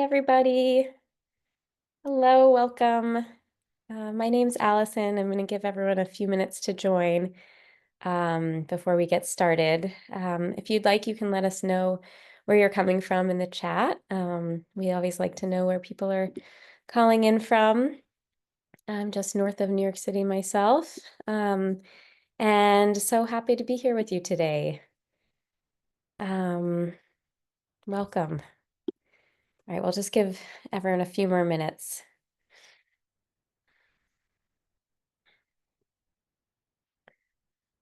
everybody. Hello, welcome. My name's Allison. I'm going to give everyone a few minutes to join before we get started. If you'd like, you can let us know where you're coming from in the chat. We always like to know where people are calling in from. I'm just north of New York City myself, and so happy to be here with you today. Welcome. All right, we'll just give everyone a few more minutes.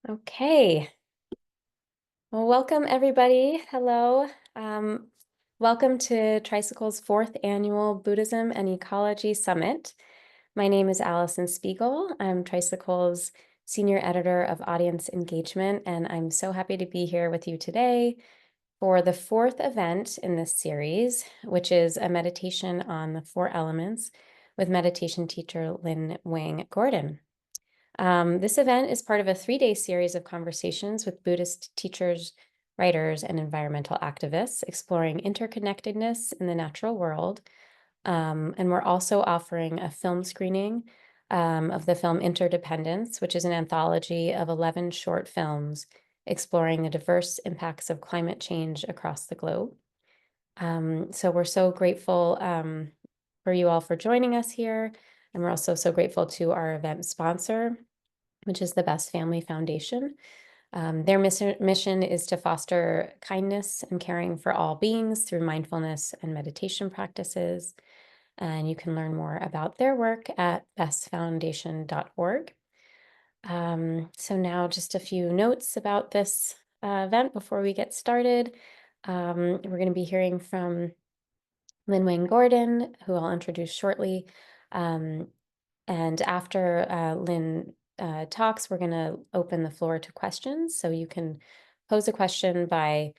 Okay. Well, welcome everybody. Hello. Welcome to Tricycle's 4th Annual Buddhism and Ecology Summit. My name is Allison Spiegel. I'm Tricycle's Senior Editor of Audience Engagement, and I'm so happy to be here with you today for the 4th event in this series, which is a meditation on the 4 elements with meditation teacher Ling Wang Gordon. This event is part of a 3-day series of conversations with Buddhist teachers, writers, and environmental activists exploring interconnectedness in the natural world. And we're also offering a film screening of the film Interdependence, which is an anthology of 11 short films exploring the diverse impacts of climate change across the globe. So we're so grateful for you all for joining us here. And we're also so grateful to our event sponsor, which is the Best Family Foundation. Their mission is to foster kindness and caring for all beings through mindfulness and meditation practices. And you can learn more about their work at bestfoundation.org. So now just a few notes about this event before we get started. We're going to be hearing from Ling Wang Gordon, who I'll introduce shortly. And after Lynn talks, we're going to open the floor to questions. So you can pose a question by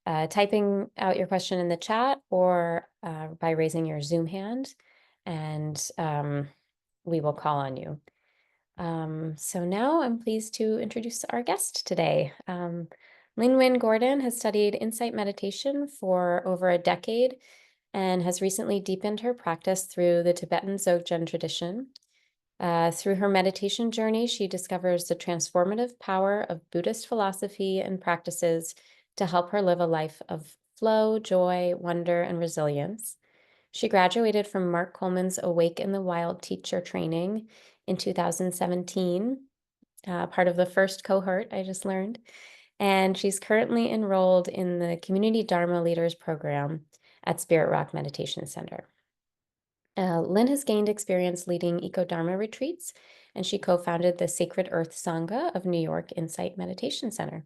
typing out your question in the chat or by raising your Zoom hand, and we will call on you. So now I'm pleased to introduce our guest today. Ling Wang Gordon has studied insight meditation for over a decade and has recently deepened her practice through the Tibetan Dzogchen tradition. Through her meditation journey, she discovers the transformative power of Buddhist philosophy and practices to help her live a life of flow, joy, wonder, and resilience. She graduated from Mark Coleman's Awake in the Wild teacher training in 2017, part of the first cohort, I just learned. And she's currently enrolled in the Community Dharma Leaders Program at Spirit Rock Meditation Center. Lynn has gained experience leading eco-dharma retreats, and she co-founded the Sacred Earth Sangha of New York Insight Meditation Center.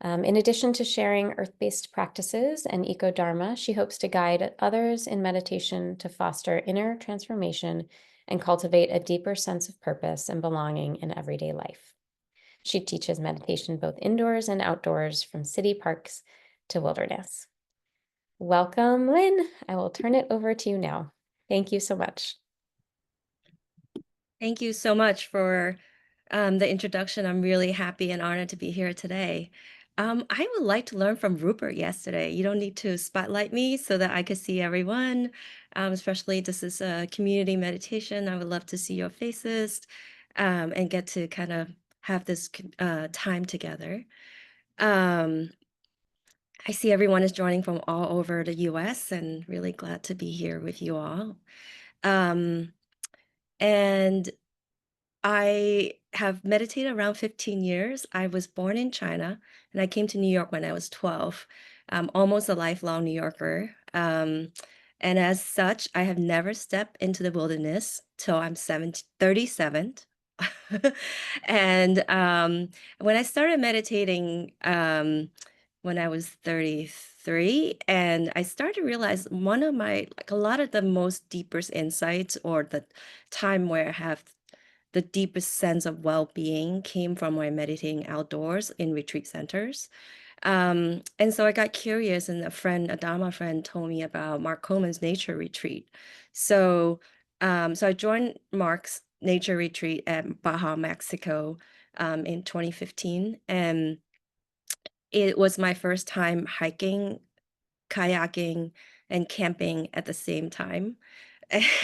In addition to sharing earth-based practices and eco-dharma, she hopes to guide others in meditation to foster inner transformation and cultivate a deeper sense of purpose and belonging in everyday life. She teaches meditation both indoors and outdoors, from city parks to wilderness. Welcome, Lynn. I will turn it over to you now. Thank you so much. Thank you so much for the introduction. I'm really happy and honored to be here today. I would like to learn from Rupert yesterday. You don't need to spotlight me so that I could see everyone, especially this is a community meditation. I would love to see your faces and get to kind of have this time together. I see everyone is joining from all over the US and really glad to be here with you all. And I have meditated around 15 years. I was born in China and I came to New York when I was 12. I'm almost a lifelong New Yorker. And as such, I have never stepped into the wilderness till I'm 37. And when I started meditating when I was 33, and I started to realize one of my, like a lot of the most deepest insights or the time where I have the deepest sense of well-being came from when meditating outdoors in retreat centers. And so I got curious, and a Dharma friend told me about Mark Coleman's nature retreat. So, so I joined Mark's nature retreat at Baja, Mexico, in 2015, and it was my first time hiking, kayaking, and camping at the same time.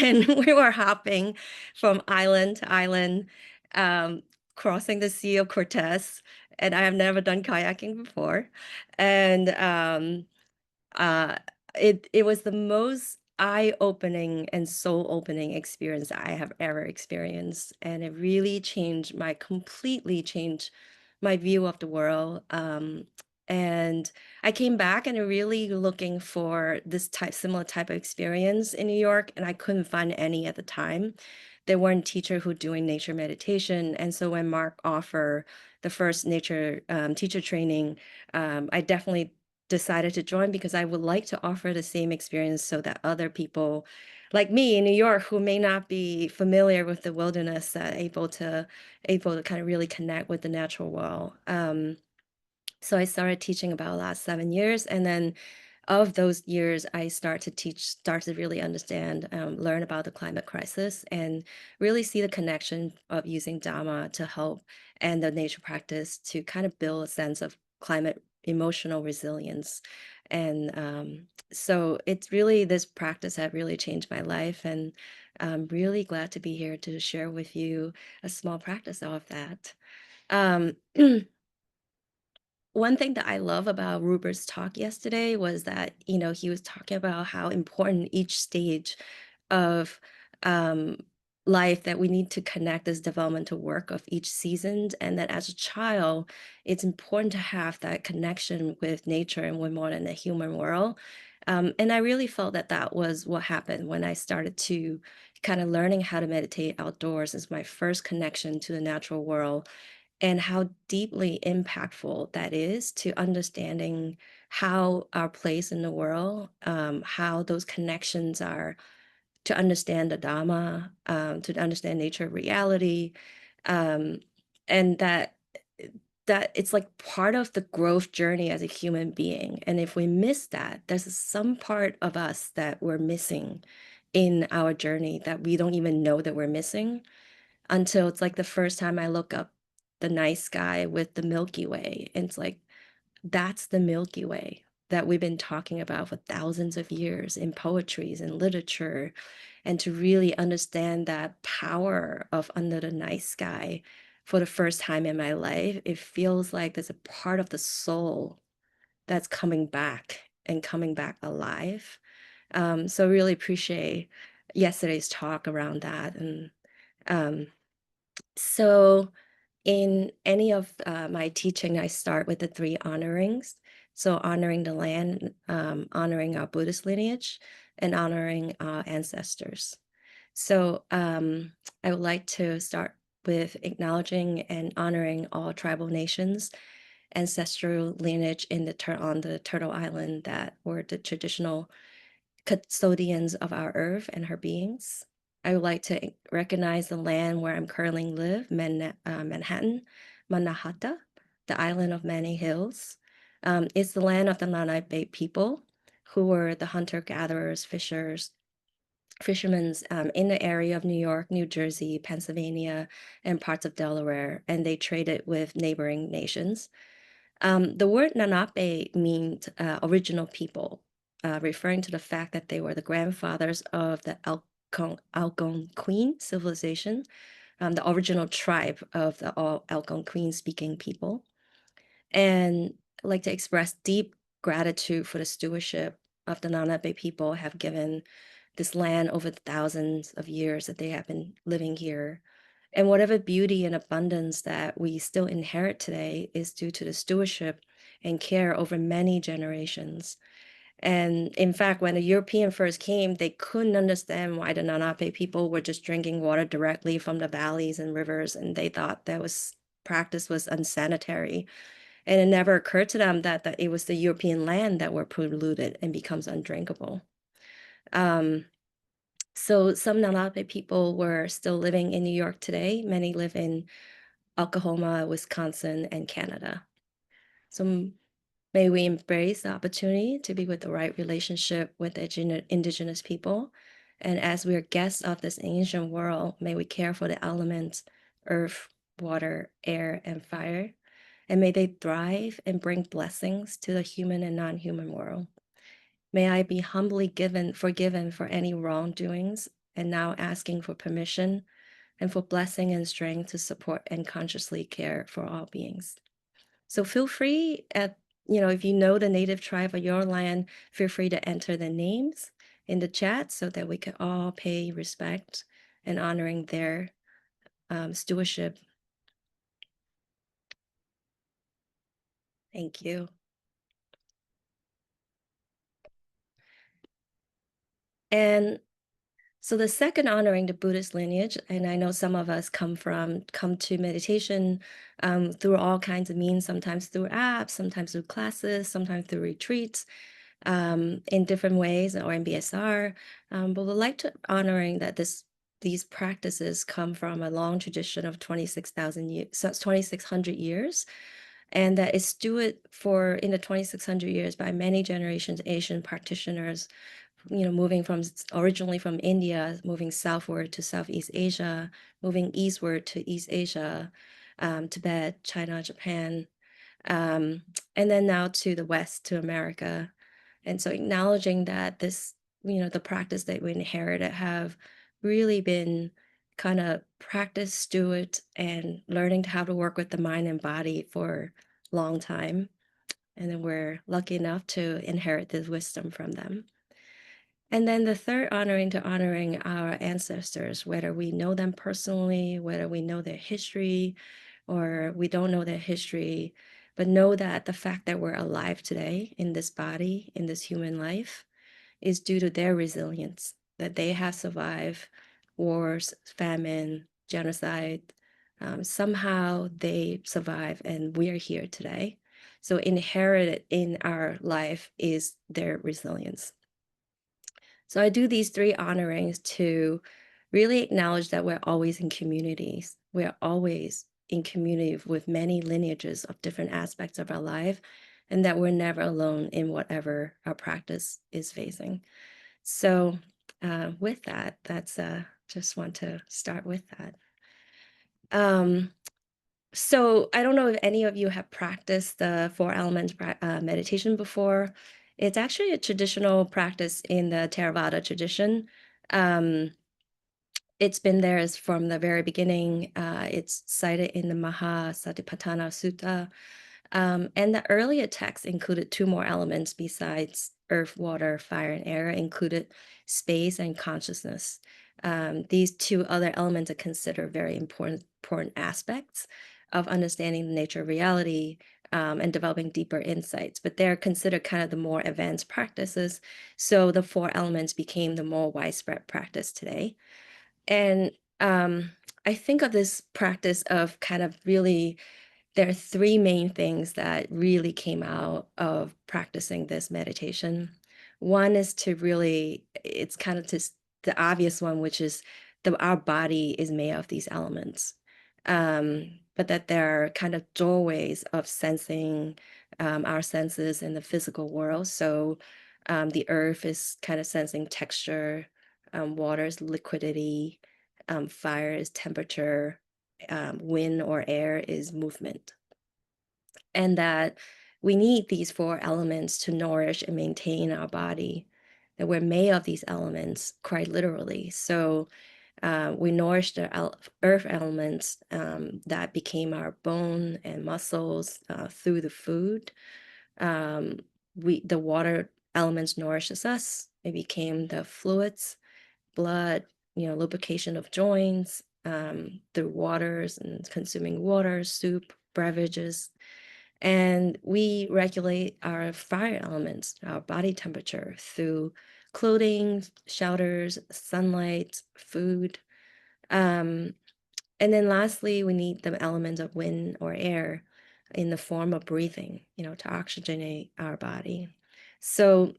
And we were hopping from island to island, um, crossing the Sea of Cortez. And I have never done kayaking before. And uh, it was the most eye-opening and soul-opening experience I have ever experienced, and it really completely changed my view of the world. And I came back and really looking for similar type of experience in New York, and I couldn't find any at the time. There weren't teacher who doing nature meditation, and so when Mark offered the first nature teacher training, I definitely decided to join because I would like to offer the same experience so that other people like me in New York who may not be familiar with the wilderness are able to kind of really connect with the natural world. So I started teaching about the last 7 years, and then of those years, I start to really understand, learn about the climate crisis, and really see the connection of using Dharma to help and the nature practice to kind of build a sense of climate emotional resilience. And so it's really this practice that really changed my life, and I'm really glad to be here to share with you a small practice of that. Um, One thing that I love about Rupert's talk yesterday was that, he was talking about how important each stage of um, life that we need to connect this developmental work of each season, and that as a child, it's important to have that connection with nature and with more than the human world. And I really felt that that was what happened when I started to kind of learning how to meditate outdoors as my first connection to the natural world, and how deeply impactful that is to understanding how our place in the world, how those connections are to understand the Dharma, to understand nature reality, um, and that it's like part of the growth journey as a human being. And if we miss that, there's some part of us that we're missing in our journey that we don't even know that we're missing until it's like the first time I look up the night sky with the Milky Way. And it's like, that's the Milky Way that we've been talking about for thousands of years in poetries and literature. And to really understand that power of under the night sky for the first time in my life, it feels like there's a part of the soul that's coming back and coming back alive. So really appreciate yesterday's talk around that. And um, so in any of my teaching, I start with the three honorings. So honoring the land, honoring our Buddhist lineage, and honoring our ancestors. So I would like to start with acknowledging and honoring all tribal nations, ancestral lineage on the Turtle Island that were the traditional custodians of our earth and her beings. I would like to recognize the land where I'm currently live, Manhattan, Mannahatta, the island of many hills. It's the land of the Lenape people, who were the hunter-gatherers, fishermen in the area of New York, New Jersey, Pennsylvania, and parts of Delaware, and they traded with neighboring nations. The word Lenape means original people, referring to the fact that they were the grandfathers of the Algonquin civilization, the original tribe of the all Algonquin speaking people. And I'd like to express deep gratitude for the stewardship of the Lenape people have given this land over the thousands of years that they have been living here. And whatever beauty and abundance that we still inherit today is due to the stewardship and care over many generations. And in fact, when the European first came, they couldn't understand why the Lenape people were just drinking water directly from the valleys and rivers, and they thought that was practice was unsanitary. And it never occurred to them that it was the European land that were polluted and becomes undrinkable. Um, so some Lenape people were still living in New York today. Many live in Oklahoma, Wisconsin, and Canada. So may we embrace the opportunity to be with the right relationship with the indigenous people. And as we are guests of this ancient world, may we care for the elements, earth, water, air, and fire. And may they thrive and bring blessings to the human and non-human world. May I be humbly forgiven for any wrongdoings, and now asking for permission and for blessing and strength to support and consciously care for all beings. So feel free if you know the native tribe of your land, feel free to enter the names in the chat so that we could all pay respect and honoring their stewardship. Thank you. And so the second honoring the Buddhist lineage, and I know some of us come to meditation through all kinds of means, sometimes through apps, sometimes through classes, sometimes through retreats, in different ways, or in BSR. But we'd like to honoring that these practices come from a long tradition of 26,000 years, so it's 2,600 years, and that is stewed for in the 2,600 years by many generations Asian practitioners, moving from originally from India, moving southward to Southeast Asia, moving eastward to East Asia, Tibet, China, Japan, um, and then now to the West, to America. And so acknowledging that the practice that we inherited have really been kind of practice, steward, and learning how to work with the mind and body for a long time. And then we're lucky enough to inherit this wisdom from them. And then the third honoring our ancestors, whether we know them personally, whether we know their history, or we don't know their history, but know that the fact that we're alive today in this body, in this human life, is due to their resilience, that they have survived wars, famine, genocide. Somehow they survive and we're here today. So inherited in our life is their resilience. So I do these three honorings to really acknowledge that we're always in communities. We're always in community with many lineages of different aspects of our life, and that we're never alone in whatever our practice is facing. So with that, that's just want to start with that. So I don't know if any of you have practiced the four elements meditation before. It's actually a traditional practice in the Theravada tradition. Um, it's been there from the very beginning. It's cited in the Mahasatipatthana Sutta. And the earlier texts included two more elements besides earth, water, fire, and air, included space and consciousness. These two other elements are considered very important aspects of understanding the nature of reality, and developing deeper insights, but they're considered kind of the more advanced practices. So the four elements became the more widespread practice today. And I think of this practice of kind of really, there are three main things that really came out of practicing this meditation. One is to really, it's kind of just the obvious one, which is our body is made of these elements. But that there are kind of doorways of sensing our senses in the physical world. So the earth is kind of sensing texture, water is liquidity, fire is temperature, wind or air is movement. And that we need these four elements to nourish and maintain our body, that we're made of these elements quite literally. So we nourish the earth elements that became our bone and muscles through the food. The water elements nourishes us. It became the fluids, blood, lubrication of joints, through waters and consuming water, soup, beverages. And we regulate our fire elements, our body temperature through clothing, shelters, sunlight, food. Um, and then lastly, we need the element of wind or air in the form of breathing, to oxygenate our body. So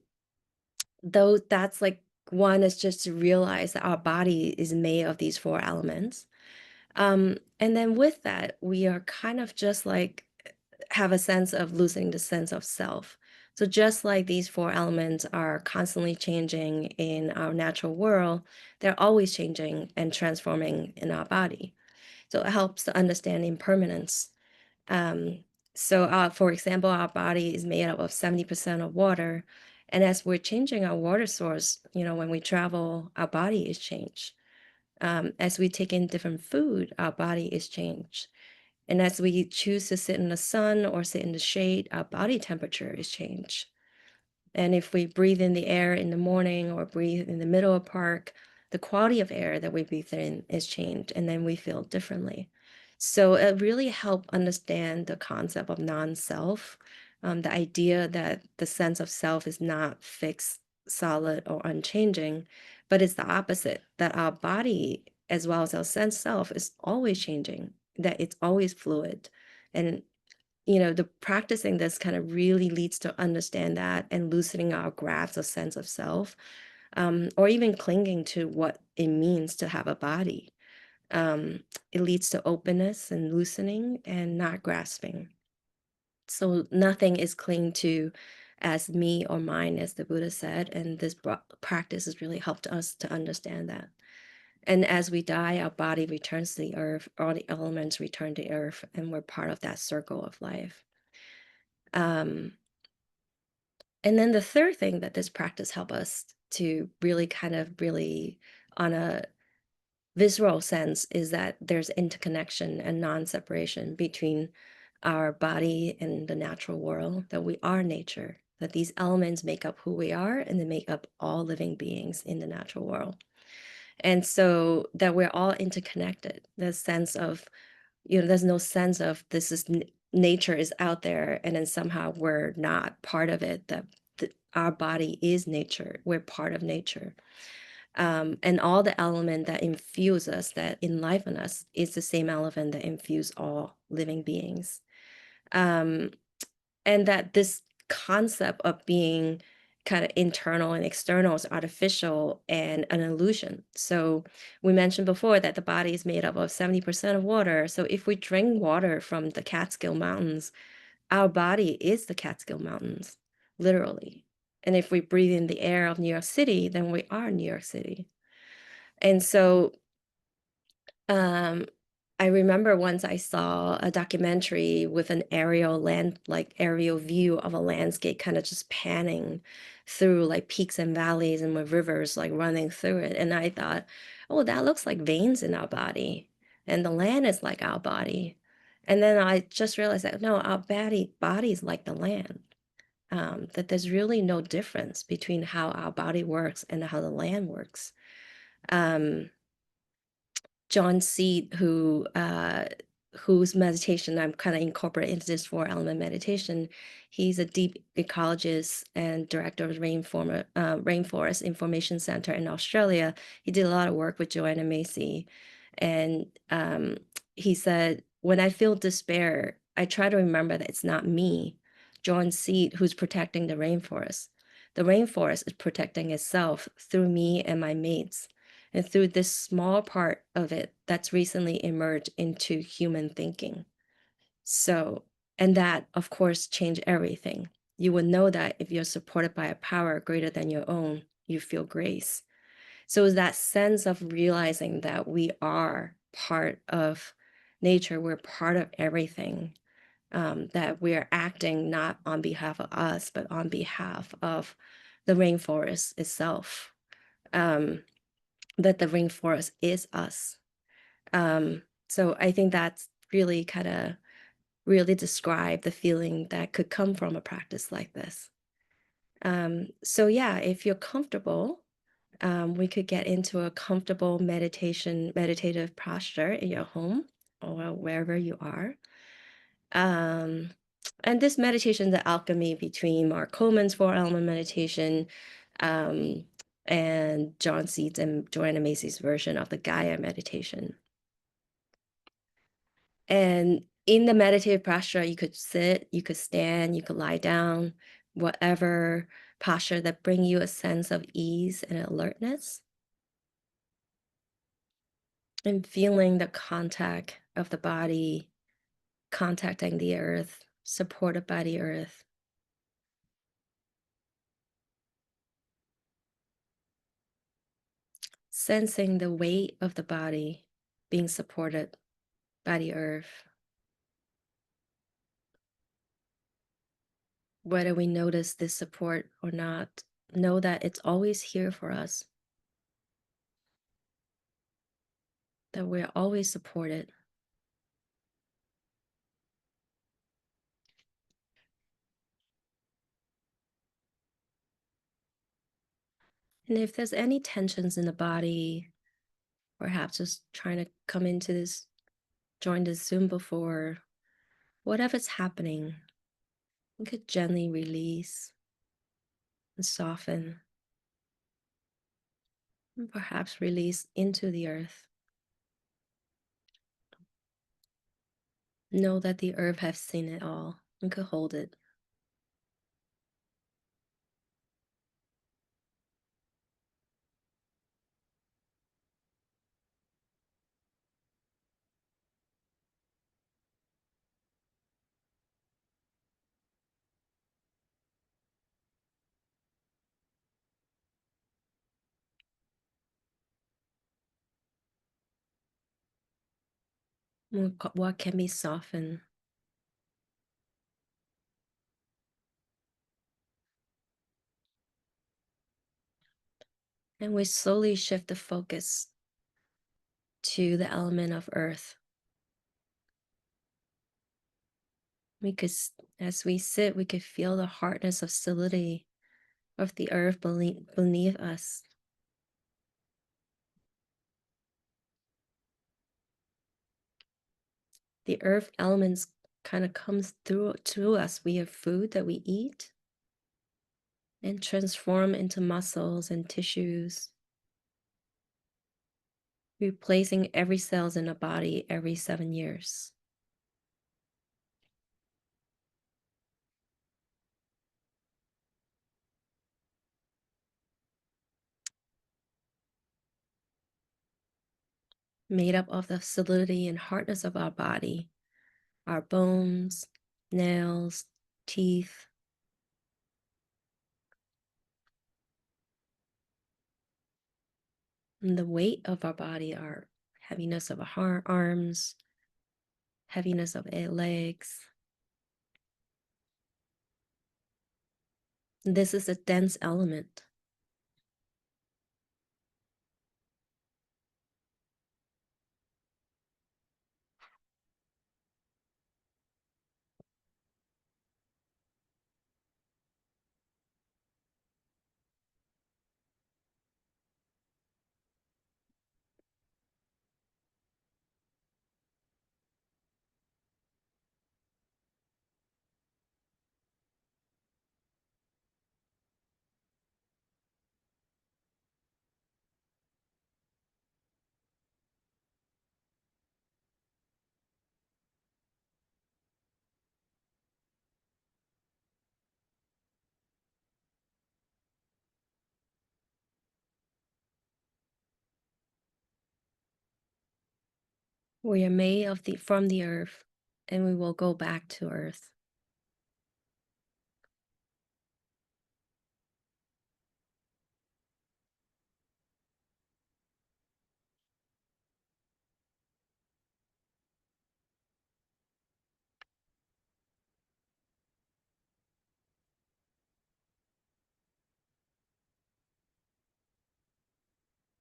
though that's like one is just to realize that our body is made of these four elements. And then with that, we are kind of just like have a sense of losing the sense of self. So just like these four elements are constantly changing in our natural world, they're always changing and transforming in our body. So it helps to understand impermanence. Um, so for example, our body is made up of 70% of water, And as we're changing our water source, when we travel, our body is changed. As we take in different food, our body is changed. And as we choose to sit in the sun or sit in the shade, our body temperature is changed. And if we breathe in the air in the morning or breathe in the middle of park, the quality of air that we breathe in is changed, and then we feel differently. So it really helped understand the concept of non-self, the idea that the sense of self is not fixed, solid, or unchanging, but it's the opposite, that our body, as well as our sense self, is always changing, that it's always fluid. And the practicing this kind of really leads to understand that and loosening our grasp of sense of self, or even clinging to what it means to have a body. It leads to openness and loosening and not grasping. So nothing is clinged to as me or mine, as the Buddha said. And this practice has really helped us to understand that. And as we die, our body returns to the earth, all the elements return to earth, and we're part of that circle of life. Um, And then the third thing that this practice help us to really kind of really on a visceral sense is that there's interconnection and non-separation between our body and the natural world, that we are nature, that these elements make up who we are and they make up all living beings in the natural world. And so that we're all interconnected, the sense of there's no sense of this is nature is out there and then somehow we're not part of it, that our body is nature, we're part of nature. And all the element that infuse us, that enliven us, is the same element that infuse all living beings. um, and that this concept of being kind of internal and external is artificial and an illusion. So we mentioned before that the body is made up of 70% of water. So if we drink water from the Catskill Mountains, our body is the Catskill Mountains, literally. And if we breathe in the air of New York City, then we are New York City. And so um, I remember once I saw a documentary with an aerial view of a landscape, kind of just panning through like peaks and valleys and with rivers like running through it. And I thought, oh, that looks like veins in our body. And the land is like our body. And then I just realized that no, our body is like the land. That there's really no difference between how our body works and how the land works. Um, John Seed, whose meditation I'm kind of incorporating into this 4 element meditation, he's a deep ecologist and director of Rainforest Information Center in Australia. He did a lot of work with Joanna Macy, and he said, "When I feel despair, I try to remember that it's not me, John Seed, who's protecting the rainforest. The rainforest is protecting itself through me and my mates." And through this small part of it that's recently emerged into human thinking. So, and that, of course, changed everything. You would know that if you're supported by a power greater than your own, you feel grace. So it's that sense of realizing that we are part of nature, we're part of everything, that we are acting not on behalf of us, but on behalf of the rainforest itself. Um, that the rainforest is us. So I think that's really kind of really describe the feeling that could come from a practice like this. So yeah, if you're comfortable, we could get into a comfortable meditative posture in your home or wherever you are. Um, and this meditation, the alchemy between Mark Coleman's 4 element meditation, um, and John Seeds and Joanna Macy's version of the Gaia meditation. And in the meditative posture, you could sit, you could stand, you could lie down, whatever posture that bring you a sense of ease and alertness, and feeling the contact of the body, contacting the earth, supported by the earth. Sensing the weight of the body being supported by the earth. Whether we notice this support or not, know that it's always here for us, that we're always supported. And if there's any tensions in the body, perhaps just trying to come into this, join this Zoom before, whatever's happening, you could gently release and soften, and perhaps release into the earth. Know that the earth has seen it all and could hold it. What can be softened? And we slowly shift the focus to the element of earth. We could, as we sit, we could feel the hardness of solidity of the earth beneath us. The earth elements kind of comes through to us via food that we eat and transform into muscles and tissues, replacing every cells in the body every 7 years. Made up of the solidity and hardness of our body, our bones, nails, teeth, and the weight of our body, our heaviness of our arms, heaviness of legs. This is a dense element. We are made of from the earth, and we will go back to earth.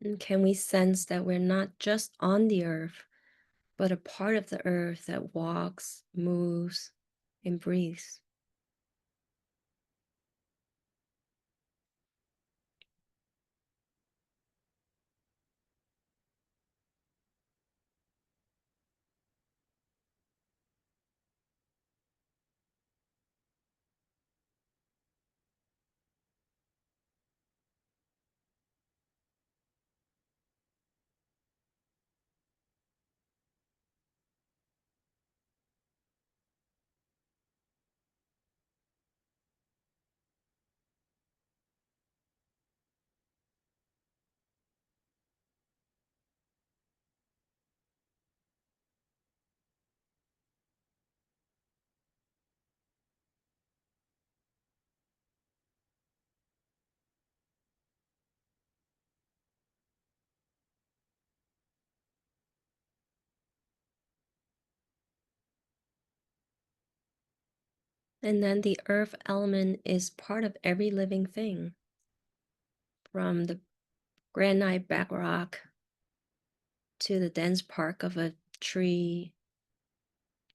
And can we sense that we're not just on the earth, but a part of the earth that walks, moves, and breathes? And then the earth element is part of every living thing, from the granite bedrock to the dense bark of a tree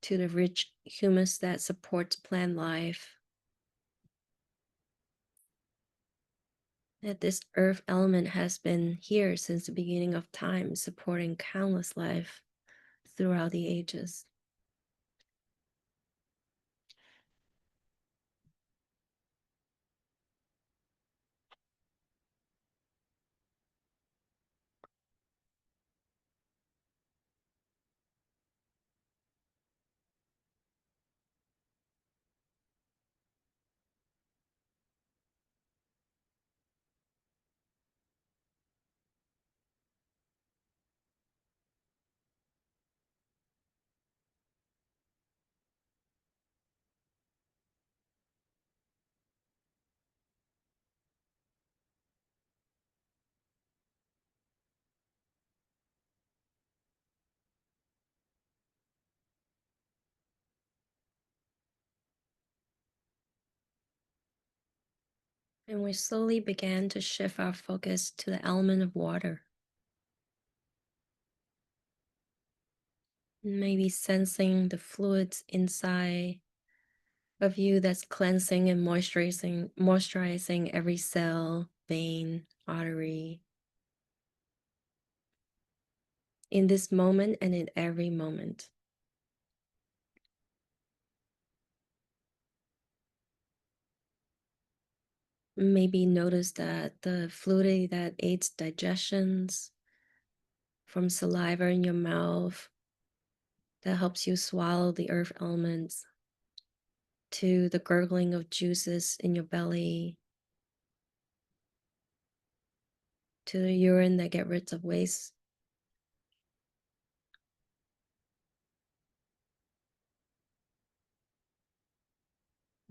to the rich humus that supports plant life. That this earth element has been here since the beginning of time, supporting countless life throughout the ages. And we slowly began to shift our focus to the element of water. Maybe sensing the fluids inside of you that's cleansing and moisturizing every cell, vein, artery, in this moment and in every moment. Maybe notice that the fluidity that aids digestions, from saliva in your mouth that helps you swallow the earth elements, to the gurgling of juices in your belly, to the urine that get rid of waste.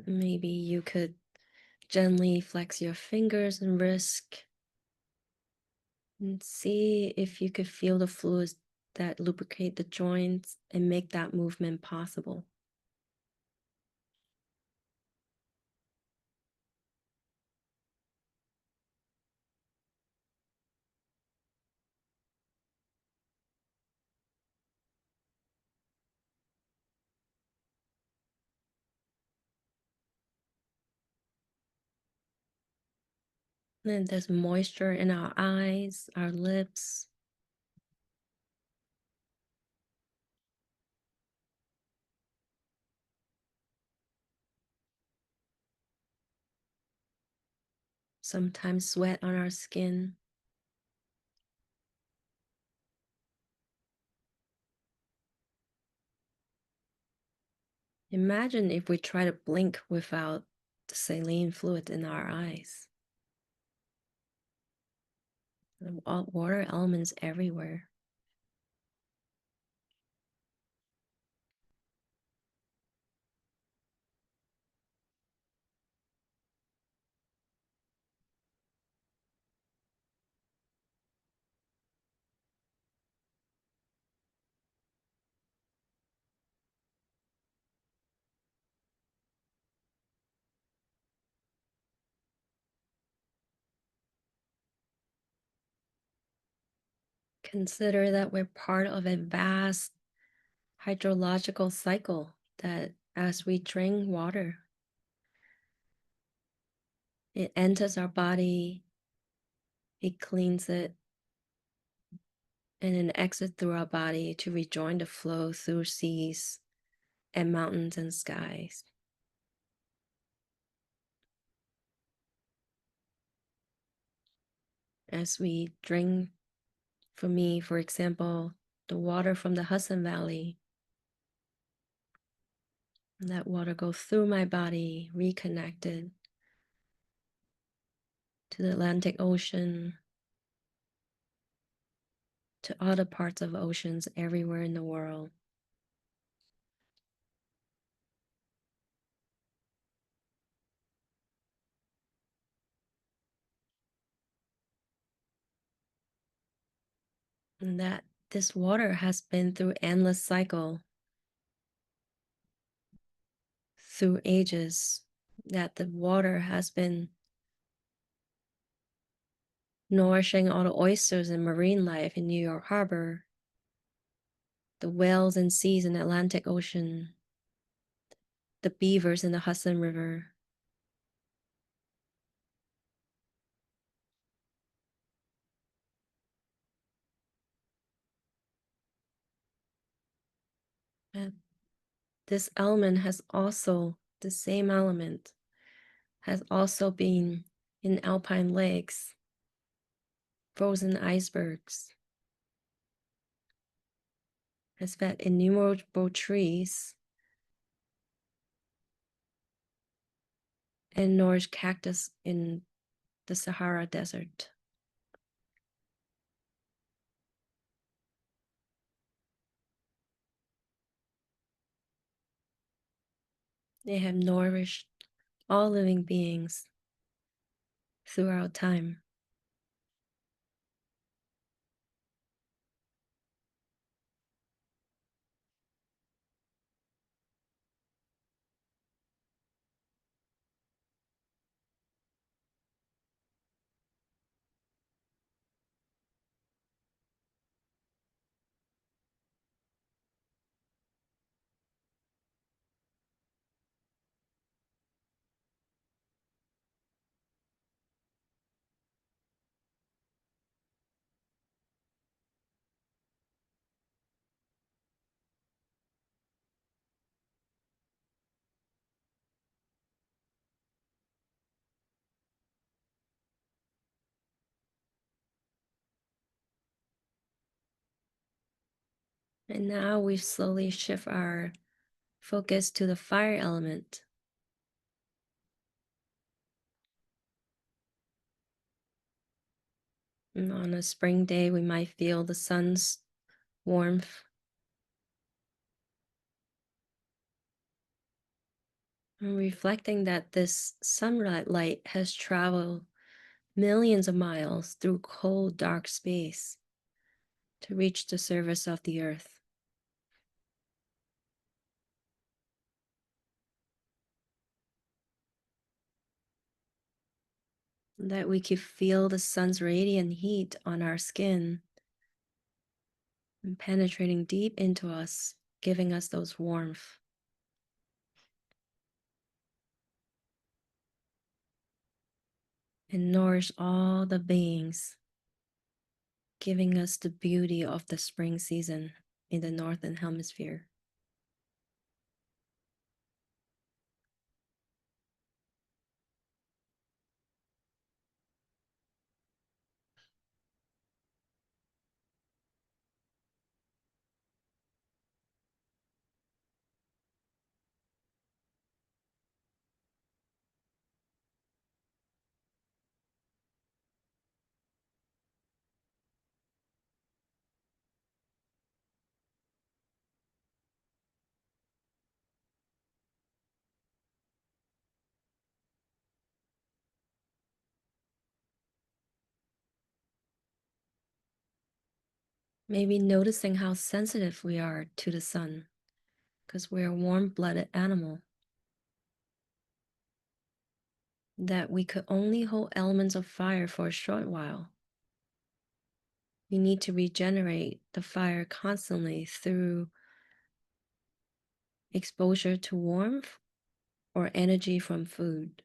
Maybe you could gently flex your fingers and wrist and see if you could feel the fluids that lubricate the joints and make that movement possible. And there's moisture in our eyes, our lips. Sometimes sweat on our skin. Imagine if we try to blink without the saline fluid in our eyes. The water elements everywhere. Consider that we're part of a vast hydrological cycle that as we drink water, it enters our body, it cleans it, and then exits through our body to rejoin the flow through seas and mountains and skies. As we drink, for me, for example, the water from the Hudson Valley, that water goes through my body, reconnected to the Atlantic Ocean, to other parts of oceans everywhere in the world. And that this water has been through endless cycle through ages that the water has been nourishing all the oysters and marine life in New York Harbor, the whales and seas in the Atlantic Ocean, the beavers in the Hudson River. And this element has also, the same element, has also been in alpine lakes, frozen icebergs, has fed innumerable trees, and nourished cactus in the Sahara Desert. They have nourished all living beings throughout time. And now we slowly shift our focus to the fire element. And on a spring day, we might feel the sun's warmth. And reflecting that this sunlight light has traveled millions of miles through cold, dark space to reach the surface of the earth. That we could feel the sun's radiant heat on our skin and penetrating deep into us, giving us those warmth. And nourish all the beings, giving us the beauty of the spring season in the Northern Hemisphere. Maybe noticing how sensitive we are to the sun, because we're a warm-blooded animal. That we could only hold elements of fire for a short while. We need to regenerate the fire constantly through exposure to warmth or energy from food.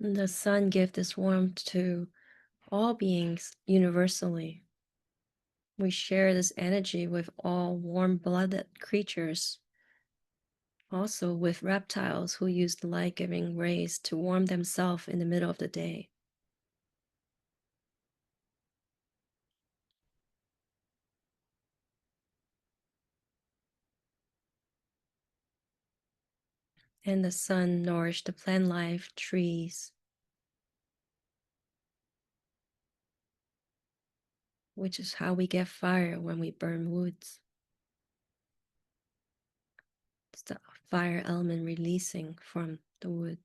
And the sun gives this warmth to all beings universally. We share this energy with all warm-blooded creatures Also, with reptiles who use the light giving rays to warm themselves in the middle of the day. And the sun nourished the plant life, trees, which is how we get fire when we burn woods. It's the fire element releasing from the wood.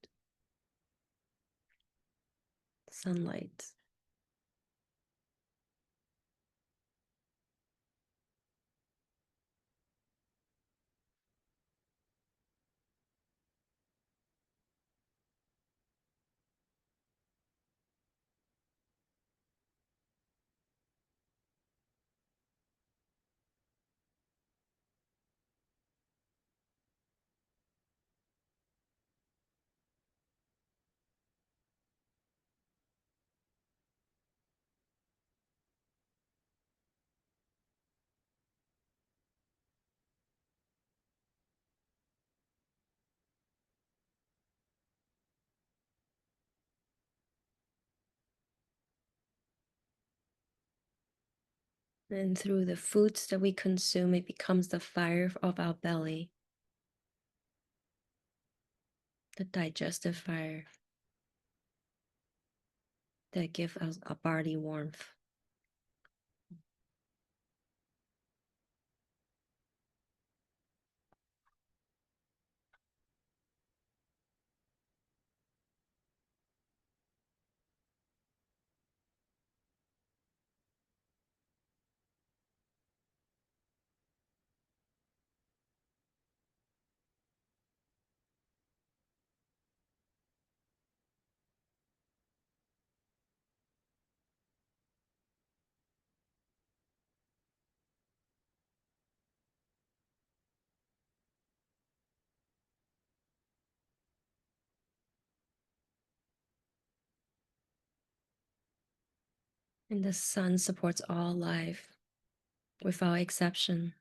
Sunlight. And through the foods that we consume, it becomes the fire of our belly, the digestive fire that gives us a body warmth. And the sun supports all life without exception.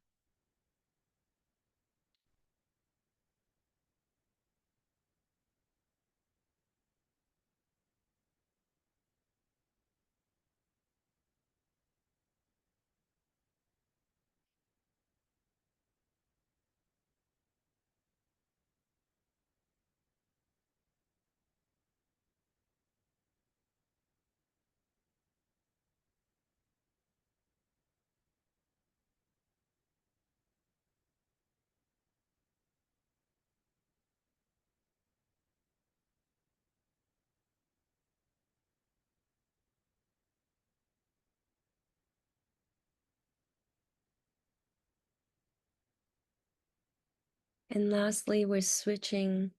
And lastly, we're switching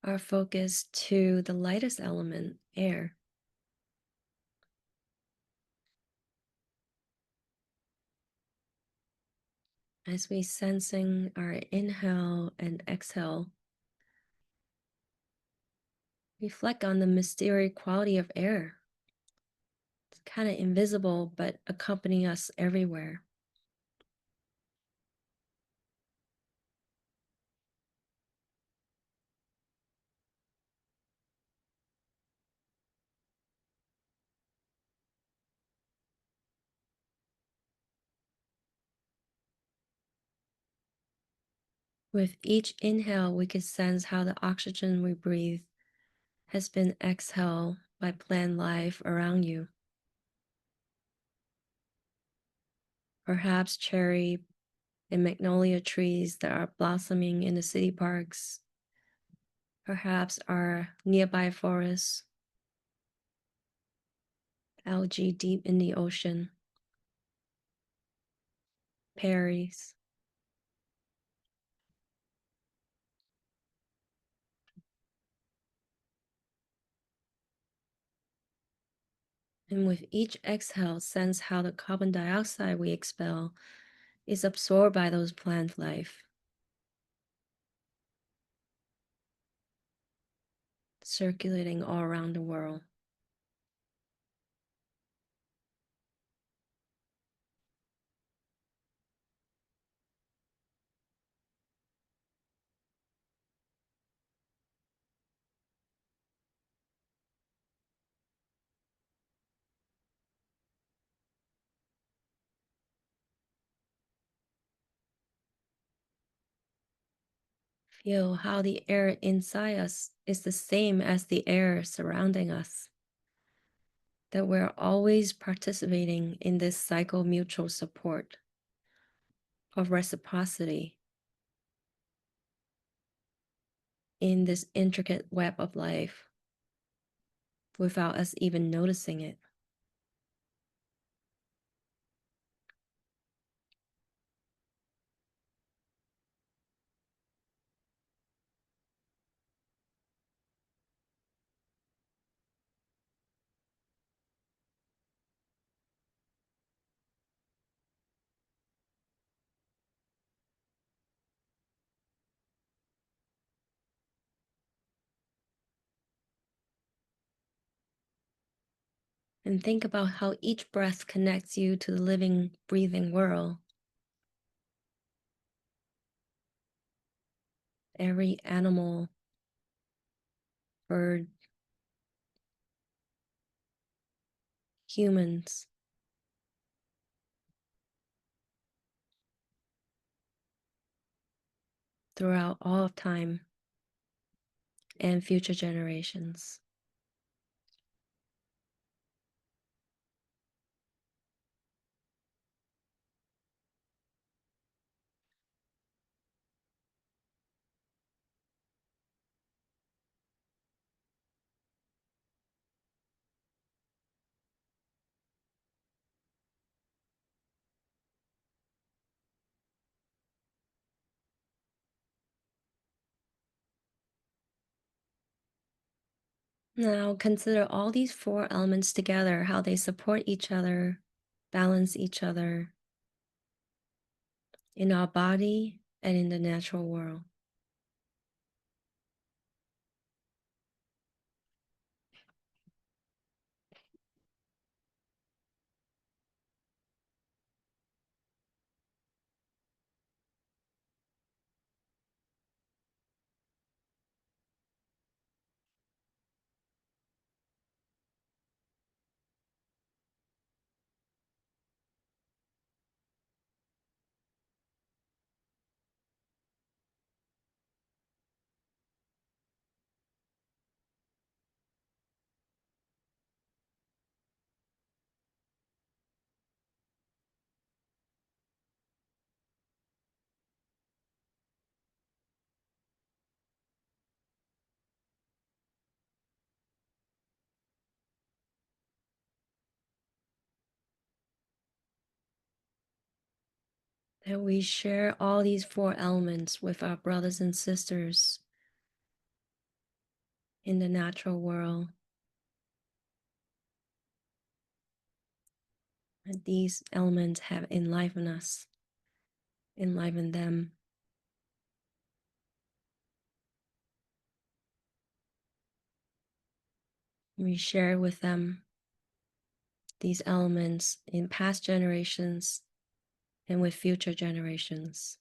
our focus to the lightest element, air. As we sensing our inhale and exhale, reflect on the mysterious quality of air. It's kind of invisible, but accompanying us everywhere. With each inhale, we can sense how the oxygen we breathe has been exhaled by plant life around you. Perhaps cherry and magnolia trees that are blossoming in the city parks. Perhaps our nearby forests, algae deep in the ocean, berries. And with each exhale, sense how the carbon dioxide we expel is absorbed by those plant life, circulating all around the world. Feel how the air inside us is the same as the air surrounding us, that we're always participating in this cycle of mutual support, of reciprocity, in this intricate web of life without us even noticing it. And think about how each breath connects you to the living, breathing world. Every animal, bird, humans, throughout all of time and future generations. Now consider all these four elements together, how they support each other, balance each other in our body and in the natural world. That we share all these four elements with our brothers and sisters in the natural world. And these elements have enlivened us, enlivened them. We share with them these elements in past generations and with future generations.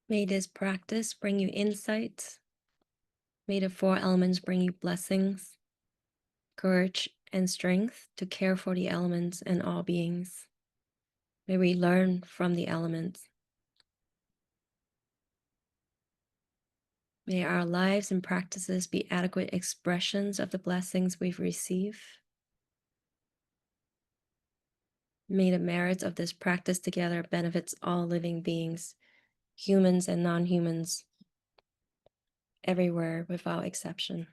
May this practice bring you insights. May the four elements bring you blessings, courage, and strength to care for the elements and all beings. May we learn from the elements. May our lives and practices be adequate expressions of the blessings we've received. May the merits of this practice together benefits all living beings, humans and non-humans, everywhere without exception.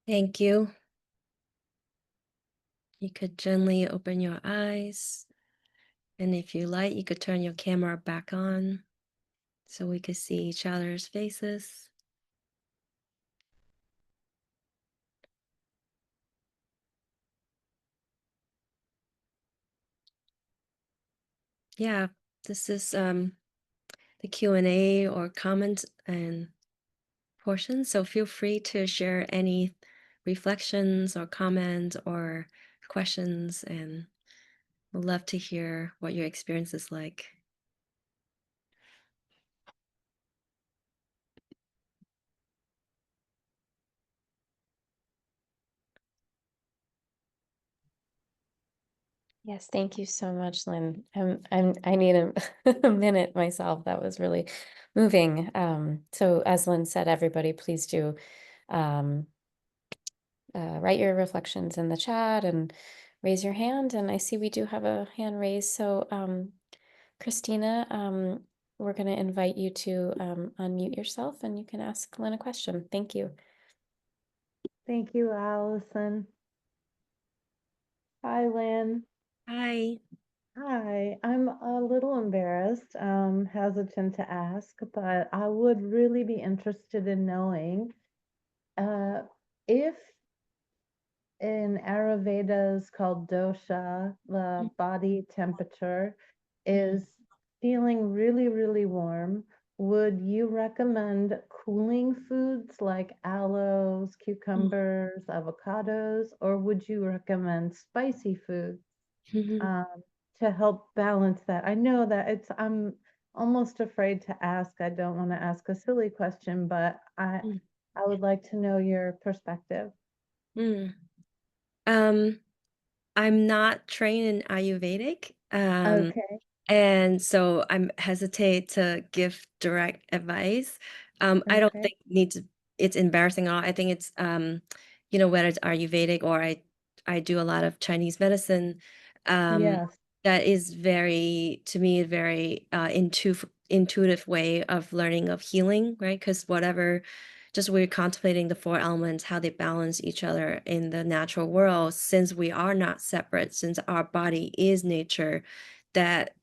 Thank you. You could gently open your eyes. And if you like, you could turn your camera back on so we could see each other's faces. Yeah, this is the Q&A or comment and portion. So feel free to share any reflections or comments or questions, and we'd love to hear what your experience is like. Yes, thank you so much, Lynn. I need a, a minute myself. That was really moving. So as Lynn said, everybody, please do um, write your reflections in the chat and raise your hand. And I see we do have a hand raised. So Christina, we're going to invite you to unmute yourself and you can ask Lynn a question. Thank you. Thank you, Allison. Hi, Lynn. Hi. Hi, I'm a little embarrassed, hesitant to ask, but I would really be interested in knowing uh, if in Ayurveda's called dosha, the body temperature is feeling really, really warm. Would you recommend cooling foods like aloes, cucumbers, avocados, or would you recommend spicy foods um, to help balance that? I know that I'm almost afraid to ask. I don't want to ask a silly question, but I would like to know your perspective. Mm. Um, I'm not trained in Ayurvedic. Okay. And so I'm hesitate to give direct advice. I don't Okay. think it's embarrassing at all. I think it's whether it's Ayurvedic or I do a lot of Chinese medicine, um, Yes. that is very, to me, a very intuitive way of learning of healing, right? Because whatever, just we're contemplating the four elements, how they balance each other in the natural world, since we are not separate, since our body is nature, that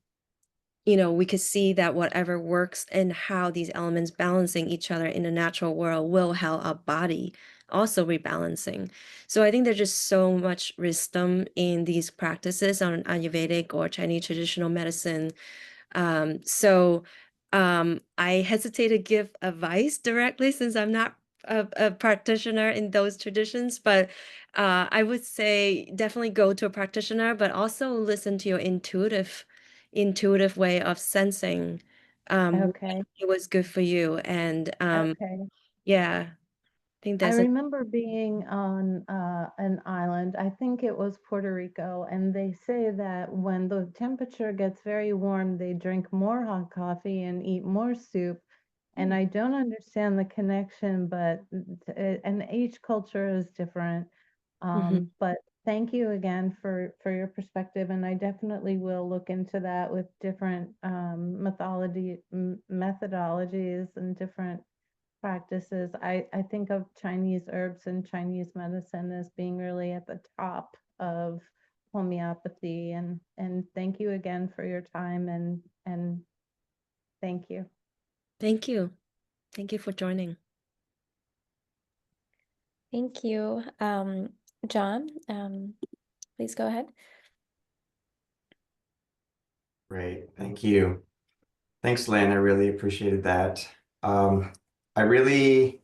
we could see that whatever works and how these elements balancing each other in the natural world will help our body also rebalancing. So I think there's just so much wisdom in these practices on Ayurvedic or Chinese traditional medicine. I hesitate to give advice directly since I'm not a practitioner in those traditions, but I would say definitely go to a practitioner, but also listen to your intuitive way of sensing what Okay. it was good for you. And Okay. yeah, I think I that's a remember being on an island, I think it was Puerto Rico, and they say that when the temperature gets very warm, they drink more hot coffee and eat more soup. And I don't understand the connection, but and each culture is different. Mhm. But thank you again for your perspective, and I definitely will look into that with different methodologies and different practices. I think of Chinese herbs and Chinese medicine as being really at the top of homeopathy. And thank you again for your time and thank you. Thank you. Thank you for joining. Thank you. John, please go ahead. Great, thank you. Thanks, Lynn. I really appreciated that. Um, I really,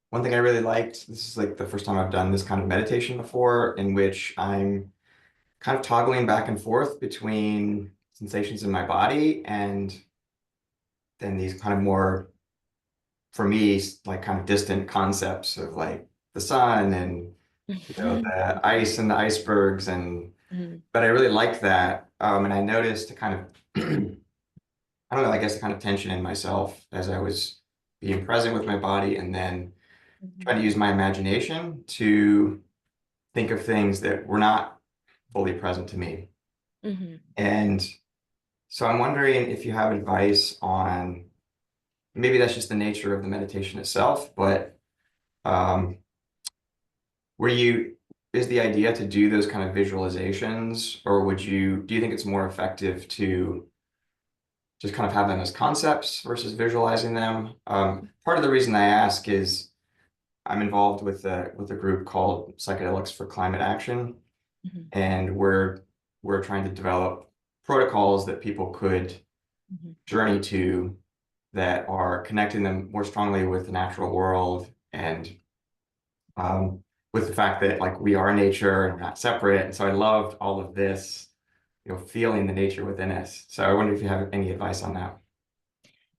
one thing I really liked, this is like the first time I've done this kind of meditation before, in which I'm kind of toggling back and forth between sensations in my body and then these kind of more, for me, like kind of distant concepts of like the sun and the ice and the icebergs but I really liked that. And I noticed a kind of I don't know, I guess the kind of tension in myself as I was being present with my body and then trying to use my imagination to think of things that were not fully present to me. Mhm. And so I'm wondering if you have advice on maybe that's just the nature of the meditation itself, but um, were you is the idea to do those kind of visualizations, or do you think it's more effective to just kind of have them as concepts versus visualizing them? Part of the reason I ask is I'm involved with a group called Psychedelics for Climate Action, Mhm, and we're trying to develop protocols that people could mhm, journey to that are connecting them more strongly with the natural world and with the fact that like we are nature and we're not separate. And so I loved all of this, feeling the nature within us. So I wonder if you have any advice on that.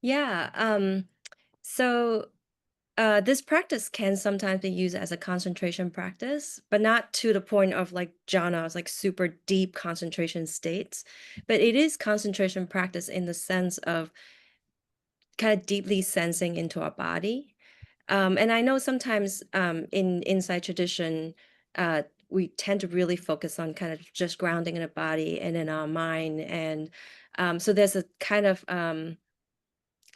Yeah. So this practice can sometimes be used as a concentration practice, but not to the point of like jhanas, like super deep concentration states. But it is concentration practice in the sense of kind of deeply sensing into our body. And I know sometimes in inside tradition, we tend to really focus on kind of just grounding in the body and in our mind. And so there's a kind of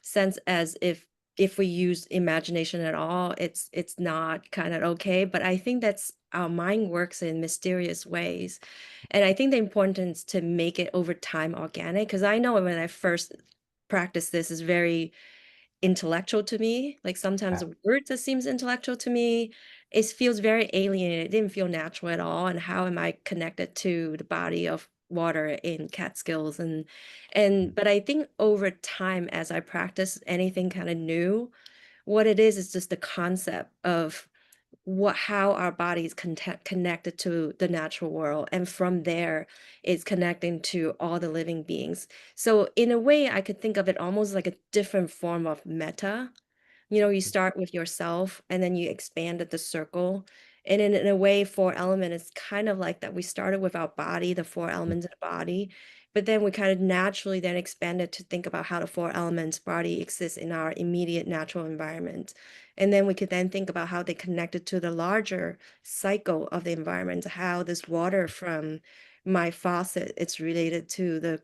sense as if we use imagination at all, it's not kind of okay. But I think that's our mind works in mysterious ways. And I think the importance to make it over time organic, because I know when I first practiced this is very intellectual to me. Like sometimes Yeah. the words that seems intellectual to me, it feels very alien. It didn't feel natural at all. And how am I connected to the body of water in Catskills? And but I think over time, as I practice anything kind of new, what it is just the concept of what how our body is connected to the natural world, and from there it's connecting to all the living beings. So in a way I could think of it almost like a different form of meta. You know, you start with yourself and then you expanded the circle. And in a way, four element is kind of like that. We started with our body, the four elements of the body, but then we kind of naturally then expanded to think about how the four elements body exists in our immediate natural environment. And then we could then think about how they connected to the larger cycle of the environment, how this water from my faucet, it's related to the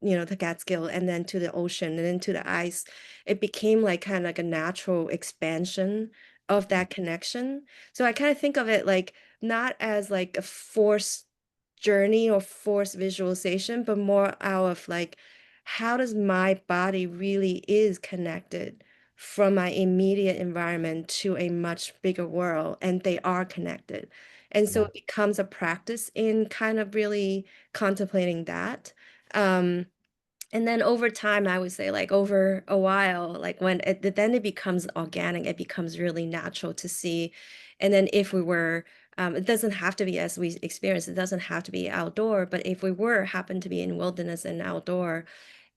the Catskill, and then to the ocean, and then to the ice. It became like kind of like a natural expansion of that connection. So I kind of think of it like not as like a forced journey or forced visualization, but more out of like, how does my body really is connected from my immediate environment to a much bigger world, and they are connected. And so Yeah. it becomes a practice in kind of really contemplating that. Um, and then over time, I would say like over a while, like when then it becomes organic, it becomes really natural to see. And then if we were, it doesn't have to be as we experience, it doesn't have to be outdoor, but if we were happen to be in wilderness and outdoor,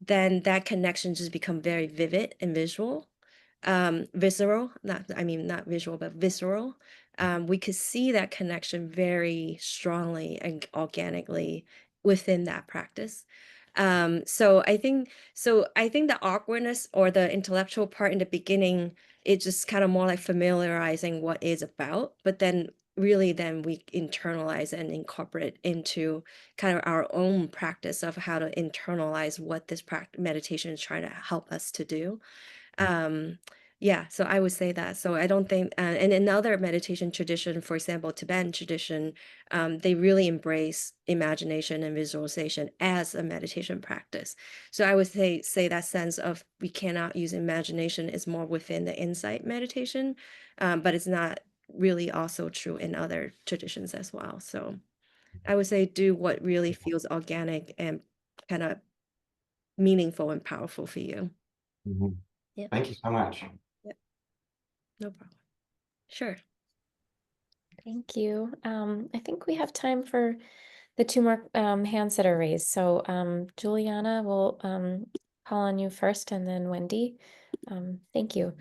then that connection just become very vivid and visual, visceral, not, I mean, not visual, but visceral. We could see that connection very strongly and organically within that practice. So I think the awkwardness or the intellectual part in the beginning, it's just kind of more like familiarizing what is about, but then really then we internalize and incorporate into kind of our own practice of how to internalize what this meditation is trying to help us to do. Um, yeah, so I would say that. So I don't think, and in other meditation tradition, for example, Tibetan tradition, they really embrace imagination and visualization as a meditation practice. So I would say that sense of we cannot use imagination is more within the insight meditation, but it's not really also true in other traditions as well. So I would say do what really feels organic and kind of meaningful and powerful for you. Mhm. Yeah, Thank you so much. yeah, no problem. Sure. Thank you. I think we have time for the two more hands that are raised. So Juliana, will call on you first, and then Wendy. Thank you.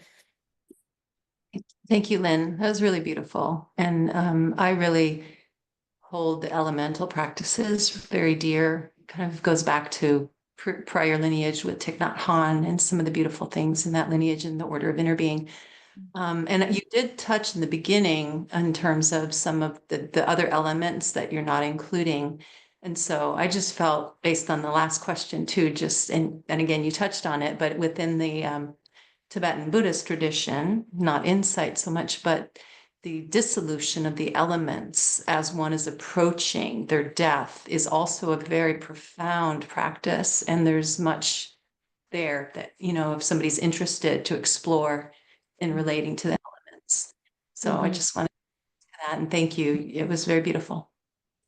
Thank you, Lynn. That was really beautiful. And I really hold the elemental practices very dear. Kind of goes back to prior lineage with Thich Nhat Hanh and some of the beautiful things in that lineage in the order of interbeing. And you did touch in the beginning in terms of some of the other elements that you're not including. And so I just felt, based on the last question too, just, and again, you touched on it, but within the Tibetan Buddhist tradition, not insight so much, but the dissolution of the elements as one is approaching their death is also a very profound practice. And there's much there that, if somebody's interested to explore in relating to the elements. So I just wanted to say that, and thank you. It was very beautiful.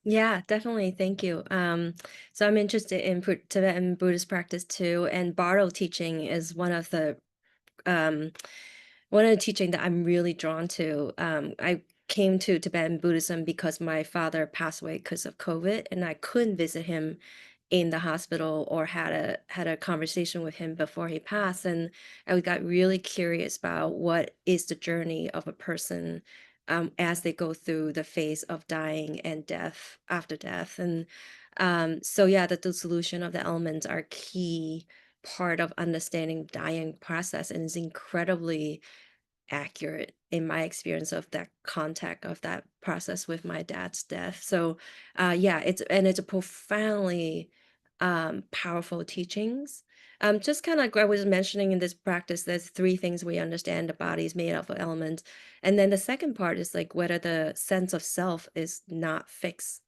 Yeah, definitely. Thank you. So I'm interested in Tibetan Buddhist practice too, and Bardo teaching is um, one of the teaching that I'm really drawn to. I came to Tibetan Buddhism because my father passed away because of COVID, and I couldn't visit him in the hospital or had a conversation with him before he passed. And I got really curious about what is the journey of a person as they go through the phase of dying and death after death. And so yeah, the dissolution of the elements are key part of understanding dying process, and is incredibly accurate in my experience of that contact of that process with my dad's death. So yeah, it's a profoundly powerful teachings. Just kind of like I was mentioning in this practice, there's three things we understand: the body is made up of elements, and then the second part is like whether the sense of self is not fixed,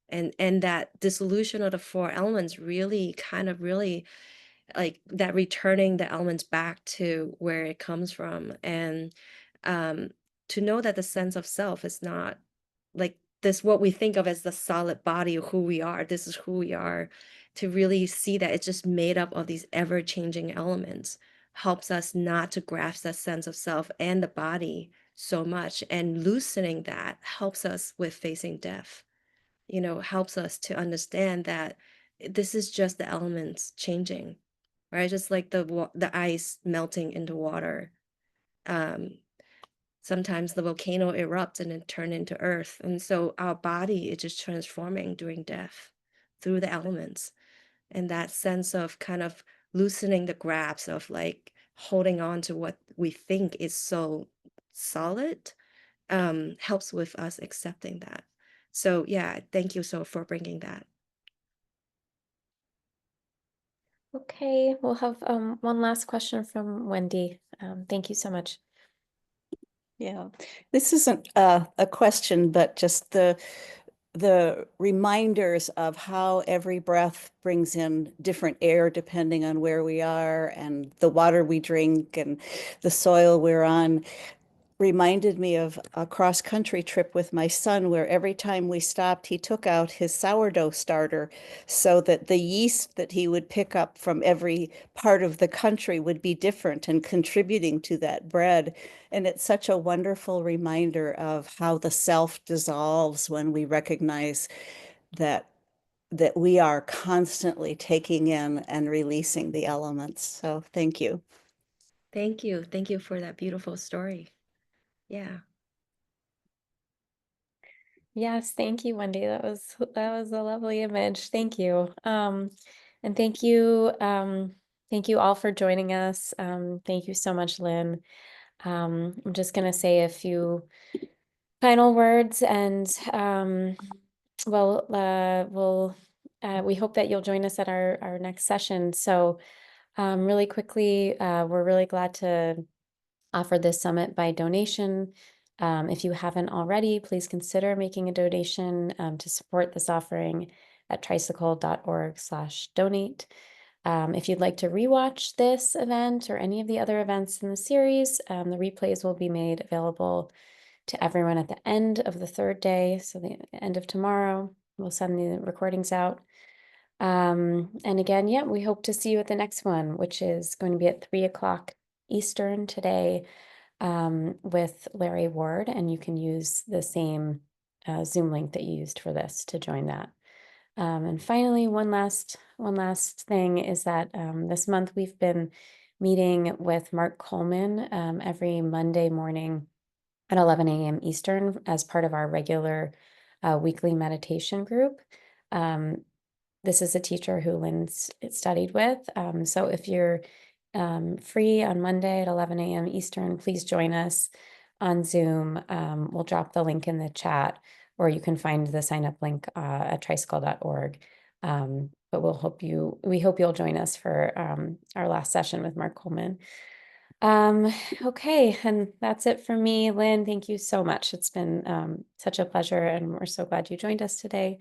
and that dissolution of the four elements really kind of really like that, returning the elements back to where it comes from. And um to know that the sense of self is not like this what we think of as the solid body of who we are. This is who we are. To really see that it's just made up of these ever-changing elements helps us not to grasp that sense of self and the body so much, and loosening that helps us with facing death, helps us to understand that this is just the elements changing, right? Just like the ice melting into water. Um, Sometimes the volcano erupts and it turns into earth. And so our body is just transforming during death through the elements. And that sense of kind of loosening the grasp of like holding on to what we think is so solid helps with us accepting that. So yeah, thank you so for bringing that. Okay, we'll have one last question from Wendy. Thank you so much. Yeah, this isn't a question, but just the reminders of how every breath brings in different air depending on where we are, and the water we drink and the soil we're on, reminded me of a cross-country trip with my son where every time we stopped, he took out his sourdough starter so that the yeast that he would pick up from every part of the country would be different and contributing to that bread. And it's such a wonderful reminder of how the self dissolves when we recognize that we are constantly taking in and releasing the elements. So thank you. Thank you. Thank you for that beautiful story. Yeah. Yes, thank you, Wendy. That was a lovely image. Thank you. And thank you all for joining us. Thank you so much, Lynn. I'm just gonna say a few final words, and we hope that you'll join us at our next session. So, really quickly, we're really glad to offer this summit by donation. If you haven't already, please consider making a donation to support this offering at tricycle.org/donate. If you'd like to rewatch this event or any of the other events in the series, the replays will be made available to everyone at the end of the third day. So the end of tomorrow, we'll send the recordings out. And again, yeah, we hope to see you at the next one, which is going to be at 3:00 Eastern today, with Larry Ward, and you can use the same Zoom link that you used for this to join that. And finally, one last thing is that this month we've been meeting with Mark Coleman every Monday morning at 11 a.m. Eastern as part of our regular weekly meditation group. This is a teacher who Lynn's studied with. So if you're free on Monday at 11 a.m. Eastern, please join us on Zoom. We'll drop the link in the chat, or you can find the sign up link at tricycle.org. But we hope you'll join us for our last session with Mark Coleman. Okay, and that's it for me. Lynn, thank you so much. It's been such a pleasure, and we're so glad you joined us today.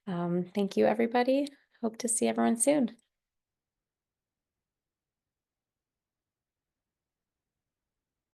Thank you, everybody. Hope to see everyone soon.